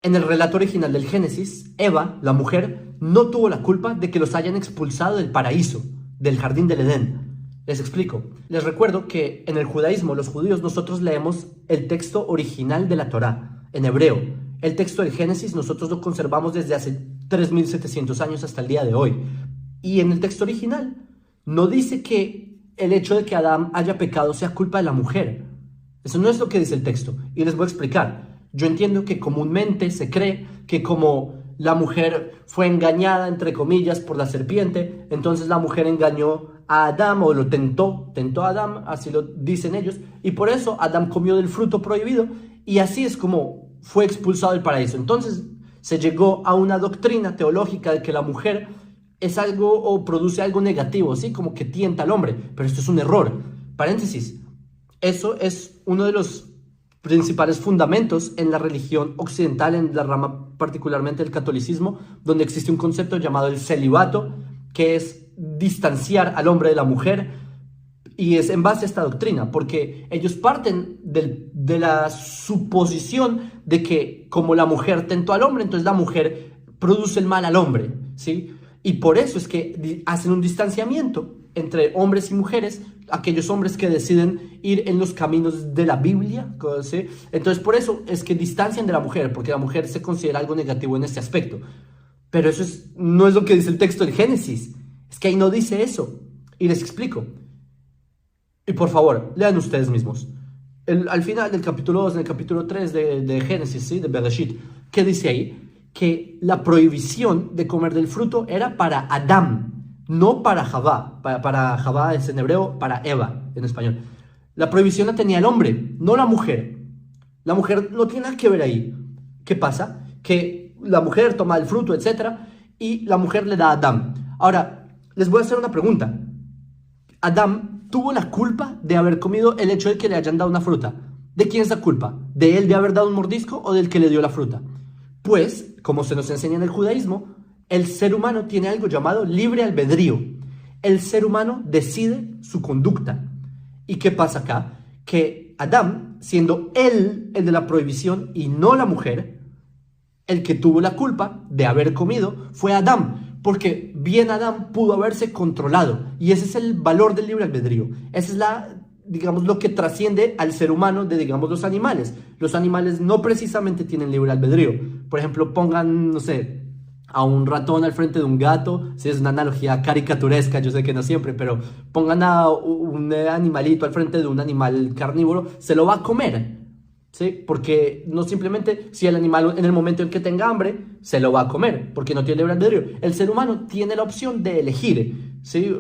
En el relato original del Génesis, Eva, la mujer, no tuvo la culpa de que los hayan expulsado del paraíso, del jardín del Edén. Les explico. Les recuerdo que en el judaísmo, los judíos, nosotros leemos el texto original de la Torá, en hebreo. El texto del Génesis nosotros lo conservamos desde hace 3700 años hasta el día de hoy. Y en el texto original no dice que el hecho de que Adán haya pecado sea culpa de la mujer. Eso no es lo que dice el texto. Y les voy a explicar. Yo entiendo que comúnmente se cree que como la mujer fue engañada, entre comillas, por la serpiente, entonces la mujer engañó a Adán o lo tentó a Adán, así lo dicen ellos, y por eso Adán comió del fruto prohibido y así es como fue expulsado del paraíso. Entonces se llegó a una doctrina teológica de que la mujer es algo o produce algo negativo, ¿sí? Como que tienta al hombre, pero esto es un error. Paréntesis, eso es uno de los principales fundamentos en la religión occidental, en la rama particularmente del catolicismo, donde existe un concepto llamado el celibato, que es distanciar al hombre de la mujer, y es en base a esta doctrina, porque ellos parten de la suposición de que como la mujer tentó al hombre, entonces la mujer produce el mal al hombre, ¿sí? Y por eso es que hacen un distanciamiento entre hombres y mujeres, aquellos hombres que deciden ir en los caminos de la Biblia, ¿sí? Entonces por eso es que distancian de la mujer, porque la mujer se considera algo negativo en este aspecto. Pero eso no es lo que dice el texto del Génesis, es que ahí no dice eso. Y les explico. Y por favor, lean ustedes mismos. Al final del capítulo 2, en el capítulo 3 de Génesis, ¿sí? De Bereshit, ¿qué dice ahí? Que la prohibición de comer del fruto era para Adán, no para Javá. Para Javá es en hebreo, para Eva en español. La prohibición la tenía el hombre, no la mujer. La mujer no tiene nada que ver ahí. ¿Qué pasa? Que la mujer toma el fruto, etc. Y la mujer le da a Adán. Ahora, les voy a hacer una pregunta. Adán tuvo la culpa de haber comido el hecho de que le hayan dado una fruta. ¿De quién es la culpa? ¿De él de haber dado un mordisco o del que le dio la fruta? Pues, como se nos enseña en el judaísmo, el ser humano tiene algo llamado libre albedrío. El ser humano decide su conducta. ¿Y qué pasa acá? Que Adán, siendo él el de la prohibición y no la mujer, el que tuvo la culpa de haber comido fue Adán, porque bien Adán pudo haberse controlado. Y ese es el valor del libre albedrío. Esa es digamos, lo que trasciende al ser humano de, digamos, los animales. Los animales no precisamente tienen libre albedrío. Por ejemplo, pongan, no sé, a un ratón al frente de un gato, si es una analogía caricaturesca, yo sé que no siempre, pero pongan a un animalito al frente de un animal carnívoro, se lo va a comer, ¿sí? Porque no simplemente, si el animal en el momento en que tenga hambre, se lo va a comer, porque no tiene libre albedrío. El ser humano tiene la opción de elegir, ¿sí?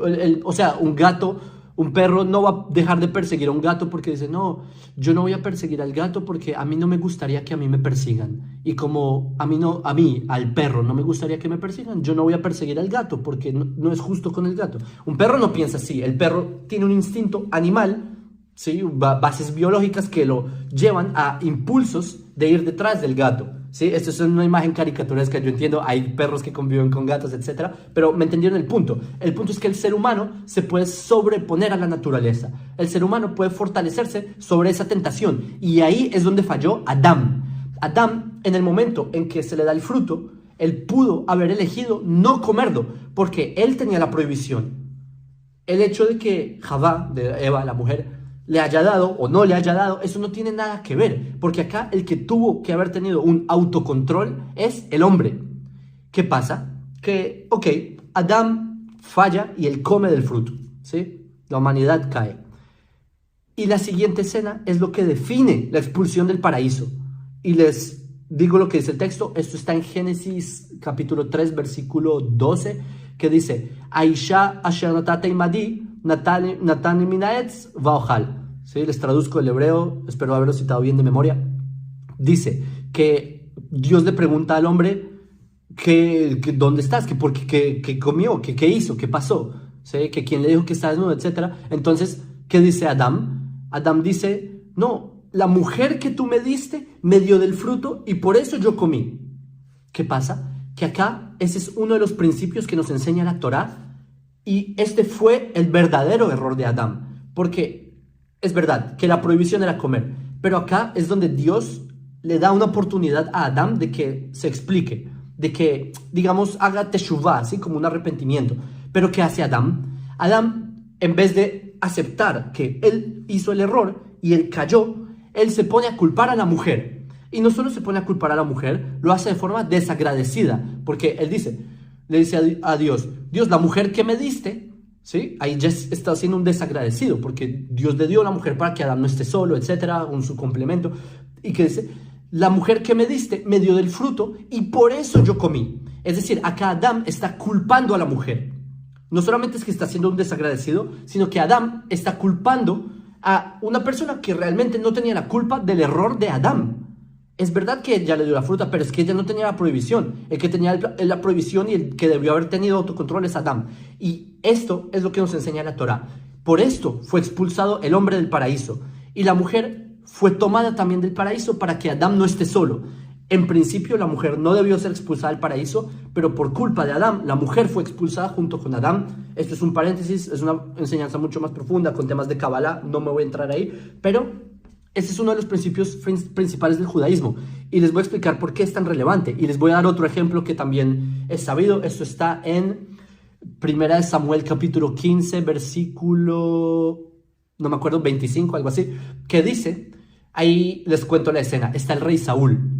O sea, un perro no va a dejar de perseguir a un gato porque dice, no, yo no voy a perseguir al gato porque a mí no me gustaría que a mí me persigan. Y como al perro no me gustaría que me persigan, yo no voy a perseguir al gato porque no es justo con el gato. Un perro no piensa así, el perro tiene un instinto animal, ¿sí? Bases biológicas que lo llevan a impulsos de ir detrás del gato, ¿sí? Esto es una imagen caricaturesca, yo entiendo, hay perros que conviven con gatos, etc. Pero me entendieron el punto. El punto es que el ser humano se puede sobreponer a la naturaleza. El ser humano puede fortalecerse sobre esa tentación. Y ahí es donde falló Adán. Adán, en el momento en que se le da el fruto, él pudo haber elegido no comerlo, porque él tenía la prohibición. El hecho de que Javá, de Eva, la mujer, le haya dado o no le haya dado, eso no tiene nada que ver, porque acá el que tuvo que haber tenido un autocontrol es el hombre. ¿Qué pasa? Que, Adán falla y él come del fruto, ¿sí? La humanidad cae. Y la siguiente escena es lo que define la expulsión del paraíso. Y les digo lo que dice el texto, esto está en Génesis capítulo 3, versículo 12, que dice, Aisha asher natata imadi natani minaetz vaojal. ¿Sí? Les traduzco el hebreo, espero haberlo citado bien de memoria. Dice que Dios le pregunta al hombre que ¿dónde estás? ¿Qué comió? ¿Qué hizo? ¿Qué pasó? ¿Sí? Que quién le dijo que está desnudo, etcétera. Entonces, ¿qué dice Adán? Adán dice, no, la mujer que tú me diste me dio del fruto y por eso yo comí. ¿Qué pasa? Que acá ese es uno de los principios que nos enseña la Torá. Y este fue el verdadero error de Adán, porque es verdad que la prohibición era comer, pero acá es donde Dios le da una oportunidad a Adán de que se explique, de que, digamos, haga teshuvah, así como un arrepentimiento. Pero ¿qué hace Adán? Adán, en vez de aceptar que él hizo el error y él cayó, él se pone a culpar a la mujer. Y no solo se pone a culpar a la mujer, lo hace de forma desagradecida, porque él le dice a Dios, Dios, la mujer que me diste, ¿sí? Ahí ya está siendo un desagradecido, porque Dios le dio a la mujer para que Adán no esté solo, etcétera, con su complemento, y que dice, la mujer que me diste me dio del fruto y por eso yo comí. Es decir, acá Adán está culpando a la mujer. No solamente es que está siendo un desagradecido, sino que Adán está culpando a una persona que realmente no tenía la culpa del error de Adán. Es verdad que ella le dio la fruta, pero es que ella no tenía la prohibición. El que tenía la prohibición y el que debió haber tenido autocontrol es Adán. Y esto es lo que nos enseña la Torá. Por esto fue expulsado el hombre del paraíso. Y la mujer fue tomada también del paraíso para que Adán no esté solo. En principio la mujer no debió ser expulsada del paraíso, pero por culpa de Adán, la mujer fue expulsada junto con Adán. Esto es un paréntesis, es una enseñanza mucho más profunda con temas de Kabbalah, no me voy a entrar ahí, pero este es uno de los principios principales del judaísmo y les voy a explicar por qué es tan relevante y les voy a dar otro ejemplo que también es sabido. Esto está en Primera de Samuel capítulo 15 versículo, no me acuerdo, 25, algo así, que dice, ahí les cuento la escena, está el rey Saúl,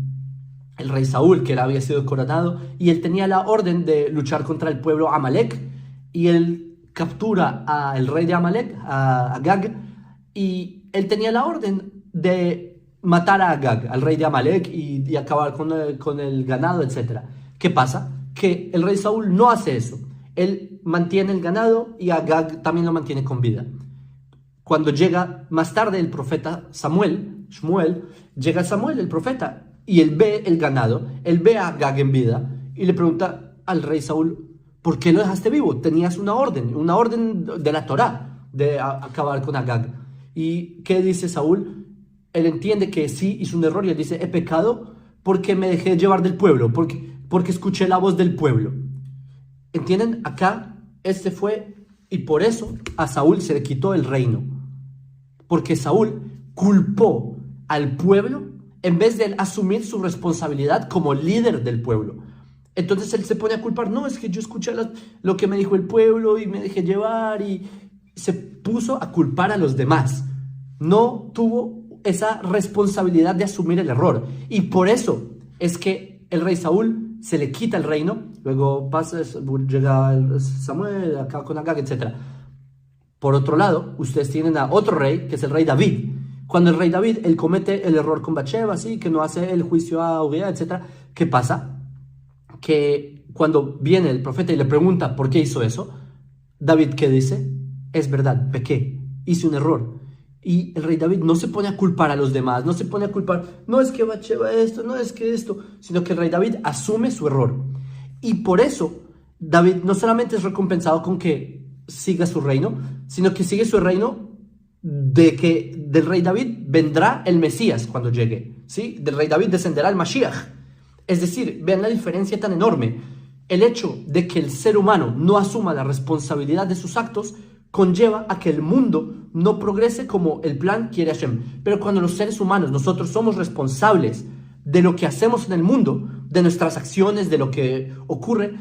que él había sido coronado y él tenía la orden de luchar contra el pueblo Amalek y él captura al rey de Amalek, a Agag, y él tenía la orden de matar a Agag, al rey de Amalek, y acabar con el ganado, etc. ¿Qué pasa? Que el rey Saúl no hace eso. Él mantiene el ganado y Agag también lo mantiene con vida. Cuando llega más tarde el profeta Shmuel, llega Samuel, el profeta, y él ve el ganado, él ve a Agag en vida, y le pregunta al rey Saúl, ¿por qué lo dejaste vivo? Tenías una orden de la Torá, de acabar con Agag. ¿Y qué dice Saúl? Él entiende que sí hizo un error y él dice, he pecado porque me dejé llevar del pueblo, porque escuché la voz del pueblo. ¿Entienden? Acá este fue, y por eso a Saúl se le quitó el reino. Porque Saúl culpó al pueblo en vez de él asumir su responsabilidad como líder del pueblo. Entonces él se pone a culpar, no, es que yo escuché lo que me dijo el pueblo y me dejé llevar, y se puso a culpar a los demás. No tuvo esa responsabilidad de asumir el error. Y por eso es que el rey Saúl se le quita el reino. Luego llega Samuel, acá con Agag, etc. Por otro lado, ustedes tienen a otro rey, que es el rey David. Cuando el rey David, él comete el error con Bathsheba, ¿sí? Que no hace el juicio a Uriah, etc. ¿Qué pasa? Que cuando viene el profeta y le pregunta por qué hizo eso, David, ¿qué dice? Es verdad, pequé, hice un error. Y el rey David no se pone a culpar a los demás, no se pone a culpar, no es que Bathsheba esto, no es que esto, sino que el rey David asume su error. Y por eso David no solamente es recompensado con que siga su reino, sino que sigue su reino de que del rey David vendrá el Mesías cuando llegue, ¿sí? Del rey David descenderá el Mashiach. Es decir, vean la diferencia tan enorme. El hecho de que el ser humano no asuma la responsabilidad de sus actos conlleva a que el mundo no progrese como el plan quiere Hashem. Pero cuando los seres humanos, nosotros somos responsables de lo que hacemos en el mundo, de nuestras acciones, de lo que ocurre,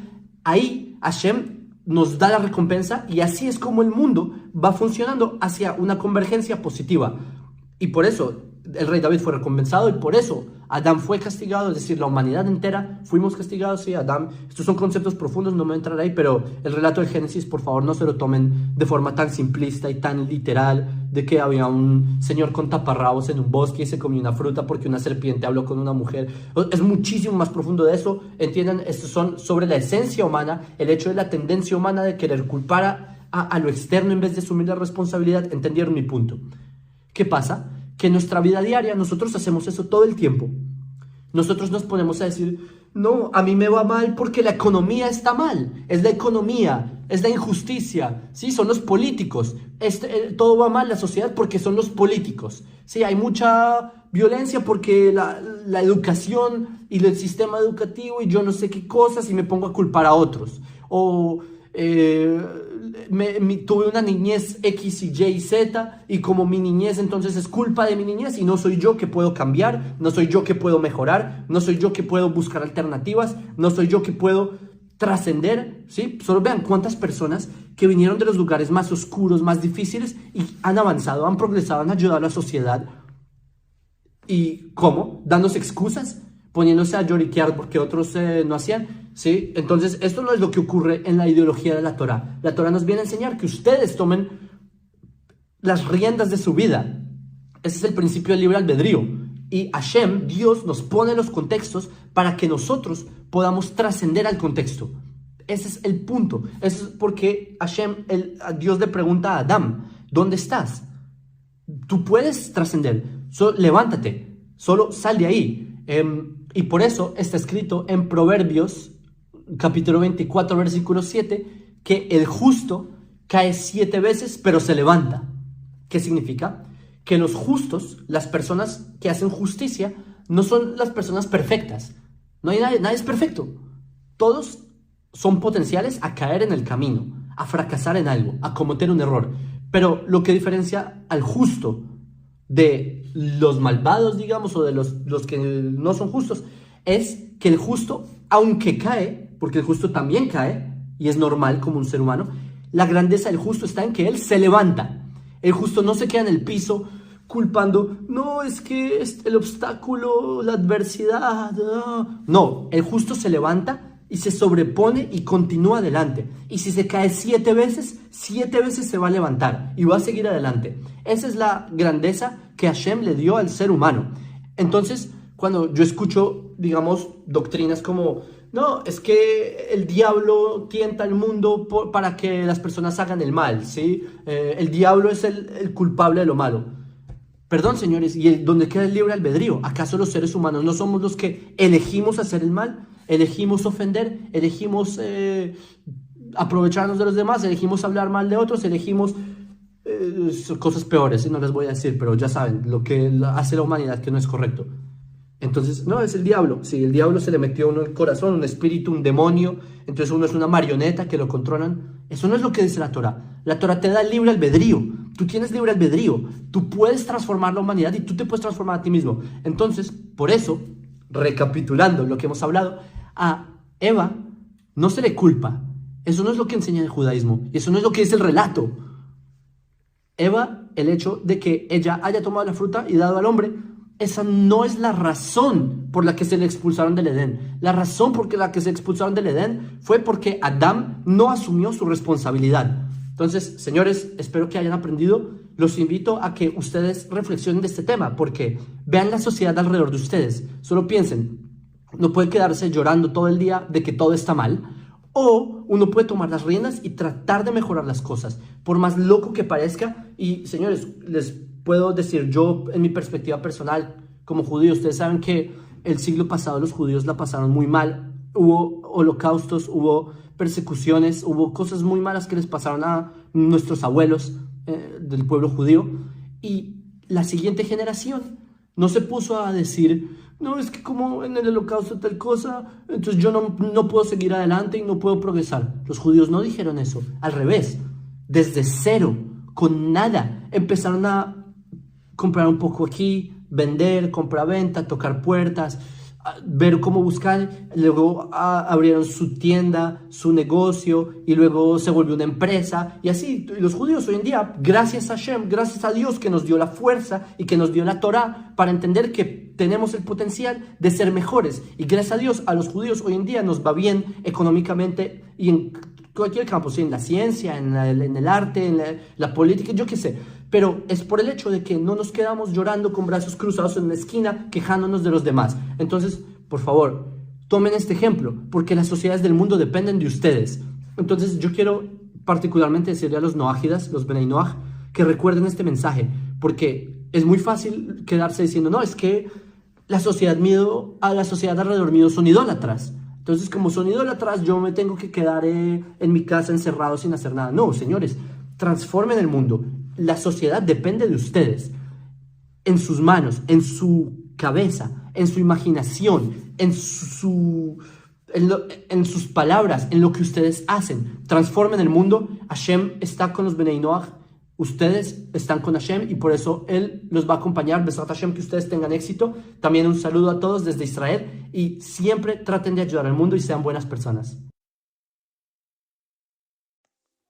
ahí Hashem nos da la recompensa y así es como el mundo va funcionando hacia una convergencia positiva. Y por eso el rey David fue recompensado y por eso Adán fue castigado, es decir, la humanidad entera fuimos castigados, sí, Adán. Estos son conceptos profundos, no me voy a entrar ahí, pero el relato del Génesis, por favor, no se lo tomen de forma tan simplista y tan literal, de que había un señor con taparrabos en un bosque y se comió una fruta porque una serpiente habló con una mujer. Es muchísimo más profundo de eso, entiendan, estos son sobre la esencia humana, el hecho de la tendencia humana de querer culpar a lo externo en vez de asumir la responsabilidad. ¿Entendieron mi punto? ¿Qué pasa? Que en nuestra vida diaria nosotros hacemos eso todo el tiempo. Nosotros nos ponemos a decir, no, a mí me va mal porque la economía está mal. Es la economía, es la injusticia, ¿sí? Son los políticos. Todo va mal en la sociedad porque son los políticos. Sí, hay mucha violencia porque la educación y el sistema educativo y yo no sé qué cosas, y me pongo a culpar a otros. O tuve una niñez X y Y y Z, y como mi niñez entonces es culpa de mi niñez y no soy yo que puedo cambiar, no soy yo que puedo mejorar, no soy yo que puedo buscar alternativas, no soy yo que puedo trascender, ¿sí? Solo vean cuántas personas que vinieron de los lugares más oscuros, más difíciles y han avanzado, han progresado, han ayudado a la sociedad. ¿Y cómo? Dándose excusas, poniéndose a lloriquear porque otros no hacían, ¿sí? Entonces, esto no es lo que ocurre en la ideología de la Torá. La Torá nos viene a enseñar que ustedes tomen las riendas de su vida. Ese es el principio del libre albedrío. Y Hashem, Dios, nos pone los contextos para que nosotros podamos trascender al contexto. Ese es el punto. Eso es porque Hashem, Dios le pregunta a Adán, ¿dónde estás? Tú puedes trascender. Levántate, solo sal de ahí. Y por eso está escrito en Proverbios, capítulo 24, versículo 7, que el justo cae 7 veces, pero se levanta. ¿Qué significa? Que los justos, las personas que hacen justicia, no son las personas perfectas. No hay nadie es perfecto. Todos son potenciales a caer en el camino, a fracasar en algo, a cometer un error. Pero lo que diferencia al justo de los malvados, digamos, o de los que no son justos, es que el justo, aunque cae, porque el justo también cae, y es normal como un ser humano, la grandeza del justo está en que él se levanta. El justo no se queda en el piso culpando, no, es que es el obstáculo, la adversidad. No, el justo se levanta y se sobrepone y continúa adelante. Y si se cae 7 veces, 7 veces se va a levantar y va a seguir adelante. Esa es la grandeza que Hashem le dio al ser humano. Entonces, cuando yo escucho, digamos, doctrinas como, no, es que el diablo tienta al mundo para que las personas hagan el mal, ¿sí? El diablo es el culpable de lo malo. Perdón, señores, ¿y dónde queda el libre albedrío? ¿Acaso los seres humanos no somos los que elegimos hacer el mal? ¿Elegimos ofender? ¿Elegimos aprovecharnos de los demás? ¿Elegimos hablar mal de otros? ¿Elegimos cosas peores? No les voy a decir, pero ya saben lo que hace la humanidad que no es correcto. Entonces, no, es el diablo. Si el diablo se le metió a uno el corazón, un espíritu, un demonio, entonces uno es una marioneta que lo controlan. Eso no es lo que dice la Torah. La Torah te da el libre albedrío. Tú tienes libre albedrío. Tú puedes transformar la humanidad y tú te puedes transformar a ti mismo. Entonces, por eso, recapitulando lo que hemos hablado, a Eva no se le culpa. Eso no es lo que enseña el judaísmo. Y eso no es lo que dice el relato. Eva, el hecho de que ella haya tomado la fruta y dado al hombre, esa no es la razón por la que se le expulsaron del Edén. La razón por la que se expulsaron del Edén fue porque Adán no asumió su responsabilidad. Entonces, señores, espero que hayan aprendido. Los invito a que ustedes reflexionen de este tema, porque vean la sociedad alrededor de ustedes. Solo piensen, no puede quedarse llorando todo el día de que todo está mal, o uno puede tomar las riendas y tratar de mejorar las cosas, por más loco que parezca. Y, señores, les puedo decir, yo en mi perspectiva personal, como judío, ustedes saben que el siglo pasado los judíos la pasaron muy mal. Hubo holocaustos, hubo persecuciones, hubo cosas muy malas que les pasaron a nuestros abuelos del pueblo judío. Y la siguiente generación no se puso a decir, no, es que como en el holocausto tal cosa, entonces yo no puedo seguir adelante y no puedo progresar. Los judíos no dijeron eso, al revés. Desde cero, con nada, empezaron a comprar un poco aquí, vender, compra-venta, tocar puertas, ver cómo buscar. Luego abrieron su tienda, su negocio, y luego se volvió una empresa. Y así, los judíos hoy en día, gracias a Hashem, gracias a Dios que nos dio la fuerza y que nos dio la Torá para entender que tenemos el potencial de ser mejores. Y gracias a Dios, a los judíos hoy en día nos va bien económicamente y en cualquier campo, ¿sí? En la ciencia, en el arte, en la política, yo qué sé. Pero es por el hecho de que no nos quedamos llorando con brazos cruzados en una esquina, quejándonos de los demás. Entonces, por favor, tomen este ejemplo, porque las sociedades del mundo dependen de ustedes. Entonces, yo quiero particularmente decirle a los noágidas, los Benei Noach, que recuerden este mensaje, porque es muy fácil quedarse diciendo, no, es que la sociedad alrededor mío son idólatras. Entonces, como son idólatras, yo me tengo que quedar en mi casa encerrado sin hacer nada. No, señores, transformen el mundo. La sociedad depende de ustedes. En sus manos, en su cabeza, en su imaginación, en su en sus palabras, en lo que ustedes hacen. Transformen el mundo. Hashem está con los Bnei Noach. Ustedes están con Hashem y por eso Él los va a acompañar. Besat Hashem, que ustedes tengan éxito. También un saludo a todos desde Israel y siempre traten de ayudar al mundo y sean buenas personas.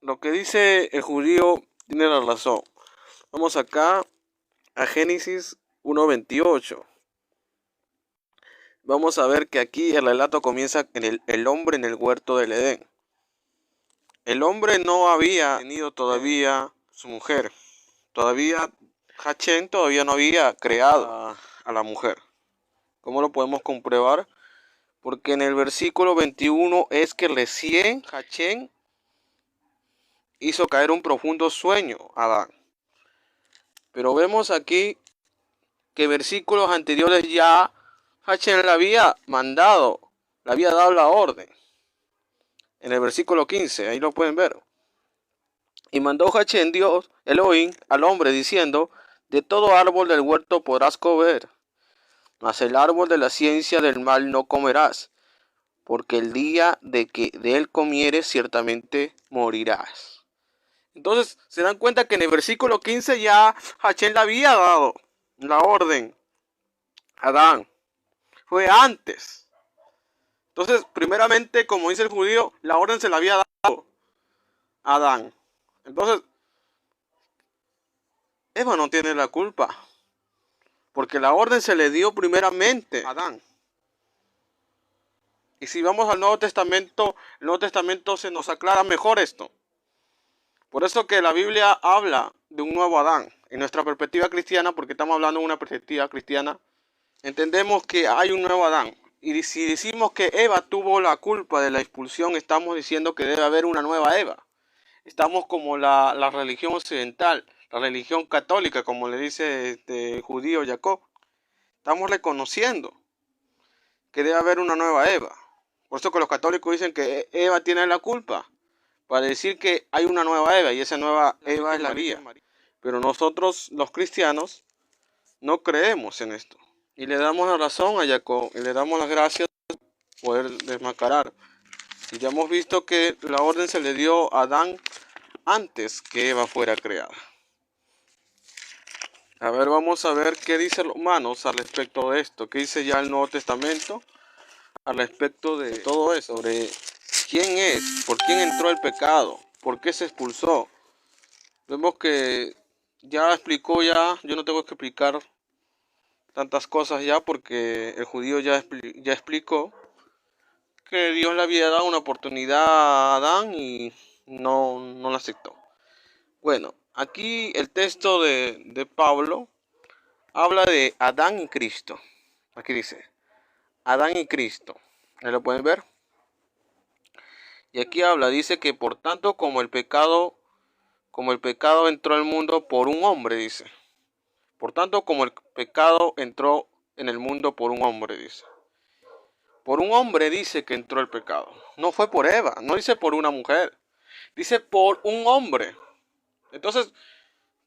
Lo que dice el judío tiene la razón. Vamos acá a Génesis 1:28. Vamos a ver que aquí el relato comienza en el hombre en el huerto del Edén. El hombre no había tenido todavía su mujer. Todavía Hachén todavía no había creado a la mujer. ¿Cómo lo podemos comprobar? Porque en el versículo 21 es que recién Hachén hizo caer un profundo sueño a Adán. Pero vemos aquí que versículos anteriores ya Hachén le había mandado, le había dado la orden. En el versículo 15, ahí lo pueden ver. Y mandó Hachén Dios, Elohim, al hombre diciendo: de todo árbol del huerto podrás comer, mas el árbol de la ciencia del mal no comerás, porque el día de que de él comieres ciertamente morirás. Entonces se dan cuenta que en el versículo 15 ya Hachén le había dado la orden a Adán. Fue antes. Entonces, primeramente, como dice el judío, la orden se la había dado a Adán. Entonces, Eva no tiene la culpa, porque la orden se le dio primeramente a Adán. Y si vamos al Nuevo Testamento, el Nuevo Testamento se nos aclara mejor esto. Por eso que la Biblia habla de un nuevo Adán. En nuestra perspectiva cristiana, porque estamos hablando de una perspectiva cristiana, entendemos que hay un nuevo Adán. Y si decimos que Eva tuvo la culpa de la expulsión, estamos diciendo que debe haber una nueva Eva. Estamos como la religión occidental, la religión católica, como le dice el judío Jacob. Estamos reconociendo que debe haber una nueva Eva. Por eso que los católicos dicen que Eva tiene la culpa, para decir que hay una nueva Eva y esa nueva Eva es la María. Pero nosotros, los cristianos, no creemos en esto. Y le damos la razón a Jacob y le damos las gracias por poder desmascarar. Y ya hemos visto que la orden se le dio a Adán antes que Eva fuera creada. A ver, vamos a ver qué dice Romanos al respecto de esto. ¿Qué dice ya el Nuevo Testamento al respecto de todo eso? Sobre quién es, por quién entró el pecado, por qué se expulsó. Vemos que ya explicó yo no tengo que explicar tantas cosas ya, porque el judío ya explicó que Dios le había dado una oportunidad a Adán y no la aceptó. Bueno, aquí el texto de Pablo habla de Adán y Cristo. Aquí dice, Adán y Cristo. ¿Ahí lo pueden ver? Y aquí dice que por tanto como el pecado entró al mundo por un hombre, dice. Por tanto, como el pecado entró en el mundo por un hombre, dice. Por un hombre dice que entró el pecado. No fue por Eva, no dice por una mujer. Dice por un hombre. Entonces,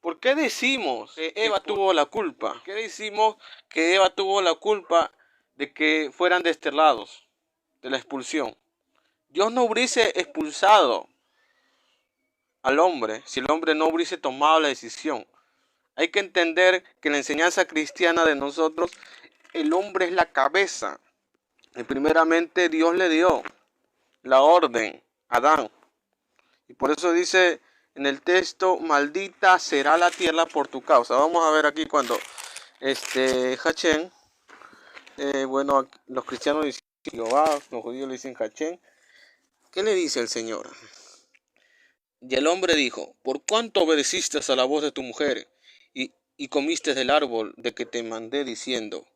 ¿por qué decimos que Eva tuvo la culpa? ¿Por qué decimos que Eva tuvo la culpa de que fueran desterrados, de la expulsión? Dios no hubiese expulsado al hombre si el hombre no hubiese tomado la decisión. Hay que entender que en la enseñanza cristiana de nosotros, el hombre es la cabeza. Y primeramente Dios le dio la orden a Adán. Y por eso dice en el texto, maldita será la tierra por tu causa. Vamos a ver aquí cuando Hachén, los cristianos dicen Jehová, los judíos le dicen Hachén. ¿Qué le dice el Señor? Y el hombre dijo, por cuánto obedeciste a la voz de tu mujer y comiste del árbol de que te mandé diciendo,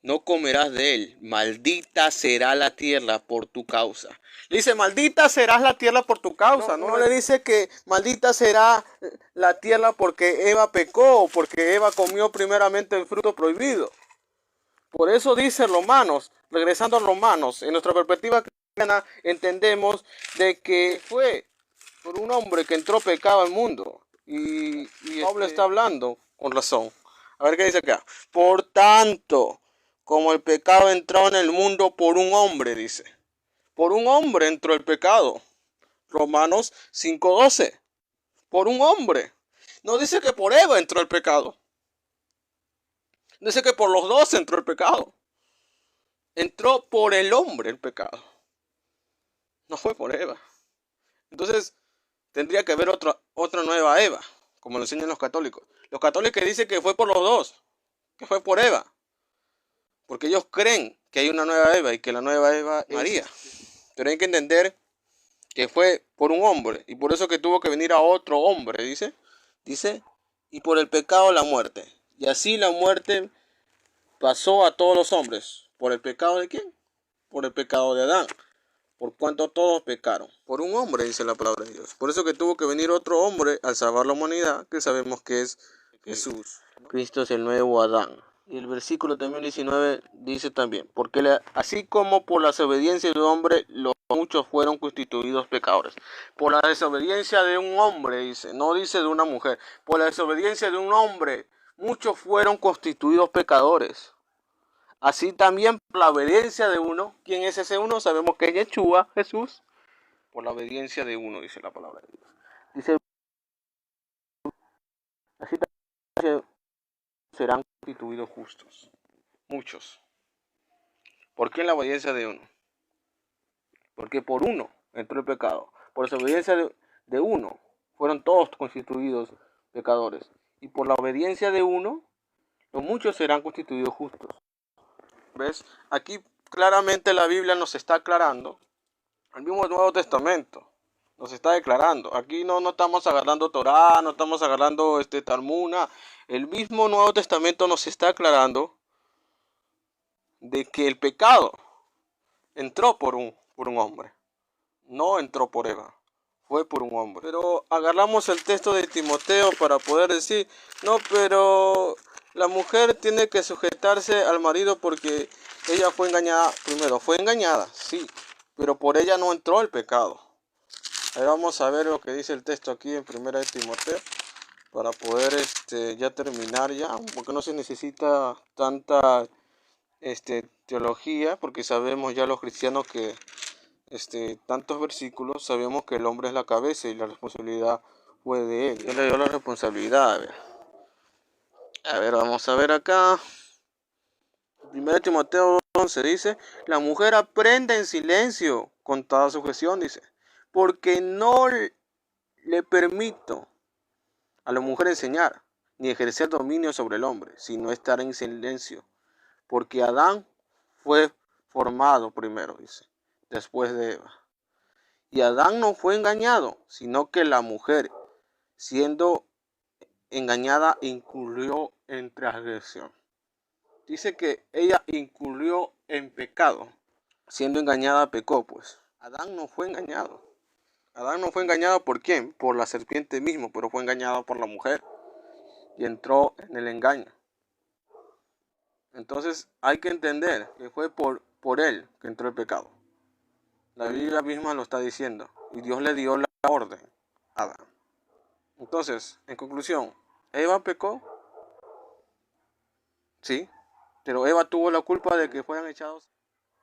no comerás de él, maldita será la tierra por tu causa. Le dice, maldita será la tierra por tu causa. No le dice que maldita será la tierra porque Eva pecó, porque Eva comió primeramente el fruto prohibido. Por eso dice Romanos, regresando a Romanos, en nuestra perspectiva cristiana entendemos de que fue por un hombre que entró pecado al mundo. Y Pablo está hablando con razón. A ver qué dice acá. Por tanto, como el pecado entró en el mundo por un hombre, dice. Por un hombre entró el pecado. Romanos 5:12. Por un hombre. No dice que por Eva entró el pecado. Dice que por los dos entró el pecado. Entró por el hombre el pecado. No fue por Eva. Entonces tendría que haber otra nueva Eva, como lo enseñan los católicos. Los católicos dicen que fue por los dos, que fue por Eva. Porque ellos creen que hay una nueva Eva y que la nueva Eva es María. Pero hay que entender que fue por un hombre. Y por eso que tuvo que venir a otro hombre, dice. Dice, y por el pecado la muerte. Y así la muerte pasó a todos los hombres. ¿Por el pecado de quién? Por el pecado de Adán. Por cuanto todos pecaron. Por un hombre, dice la palabra de Dios. Por eso que tuvo que venir otro hombre al salvar la humanidad, que sabemos que es Jesús. Cristo es el nuevo Adán. Y el versículo también 19 dice también, porque así como por la desobediencia de un hombre, los muchos fueron constituidos pecadores. Por la desobediencia de un hombre, dice, no dice de una mujer. Por la desobediencia de un hombre, muchos fueron constituidos pecadores. Así también por la obediencia de uno. ¿Quién es ese uno? Sabemos que es Yeshua, Jesús. Por la obediencia de uno, dice la palabra de Dios. Dice, así también serán constituidos justos. Muchos. ¿Por qué la obediencia de uno? Porque por uno entró el pecado. Por la obediencia de uno fueron todos constituidos pecadores. Y por la obediencia de uno, los muchos serán constituidos justos. ¿Ves? Aquí claramente la Biblia nos está aclarando. El mismo Nuevo Testamento nos está declarando. Aquí no estamos agarrando Torá, no estamos agarrando Talmud. El mismo Nuevo Testamento nos está aclarando de que el pecado entró por un hombre. No entró por Eva. Fue por un hombre. Pero agarramos el texto de Timoteo para poder decir, no, pero la mujer tiene que sujetarse al marido porque ella fue engañada. Primero, fue engañada, sí, pero por ella no entró el pecado. Ahí vamos a ver lo que dice el texto aquí en 1 de Timoteo para poder ya terminar ya, porque no se necesita tanta teología, porque sabemos ya los cristianos que tantos versículos, sabemos que el hombre es la cabeza y la responsabilidad fue de él. Él le dio la responsabilidad. A ver, vamos a ver acá. 1 Timoteo 11 dice, la mujer aprende en silencio con toda sujeción, dice, porque no le permito a la mujer enseñar, ni ejercer dominio sobre el hombre, sino estar en silencio, porque Adán fue formado primero, dice, después de Eva. Y Adán no fue engañado, sino que la mujer, siendo engañada, incurrió en transgresión. Dice que ella incurrió en pecado. Siendo engañada, pecó, pues. Adán no fue engañado. Adán no fue engañado ¿por quién? Por la serpiente mismo, pero fue engañado por la mujer. Y entró en el engaño. Entonces hay que entender que fue por él que entró el pecado. La Biblia misma lo está diciendo. Y Dios le dio la orden a Adán. Entonces, en conclusión, ¿Eva pecó? Sí. ¿Pero Eva tuvo la culpa de que fueran echados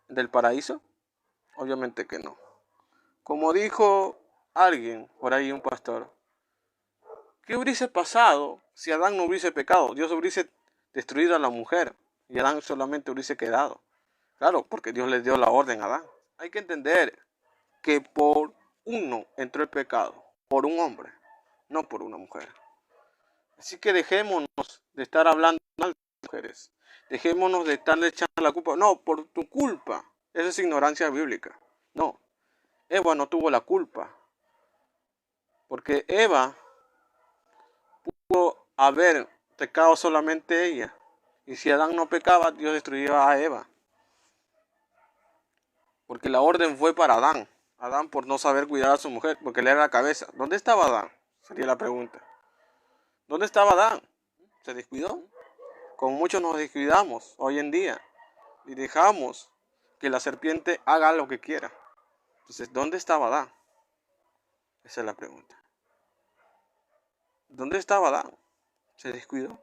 del paraíso? Obviamente que no. Como dijo alguien, por ahí un pastor, ¿qué hubiese pasado si Adán no hubiese pecado? Dios hubiese destruido a la mujer y Adán solamente hubiese quedado. Claro, porque Dios le dio la orden a Adán. Hay que entender que por uno entró el pecado, por un hombre, no por una mujer. Así que dejémonos de estar hablando mal de mujeres. Dejémonos de estarle echando la culpa. No, por tu culpa. Esa es ignorancia bíblica. No, Eva no tuvo la culpa. Porque Eva pudo haber pecado solamente ella. Y si Adán no pecaba, Dios destruía a Eva. Porque la orden fue para Adán. Adán por no saber cuidar a su mujer, porque él era la cabeza. ¿Dónde estaba Adán? Sería la pregunta. ¿Dónde estaba Adán? ¿Se descuidó? Como muchos nos descuidamos hoy en día y dejamos que la serpiente haga lo que quiera. Entonces, ¿dónde estaba Adán? Esa es la pregunta. ¿Dónde estaba Adán? ¿Se descuidó?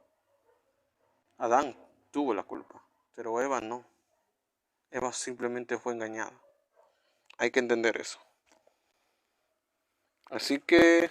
Adán tuvo la culpa, pero Eva no. Eva simplemente fue engañada. Hay que entender eso. Así que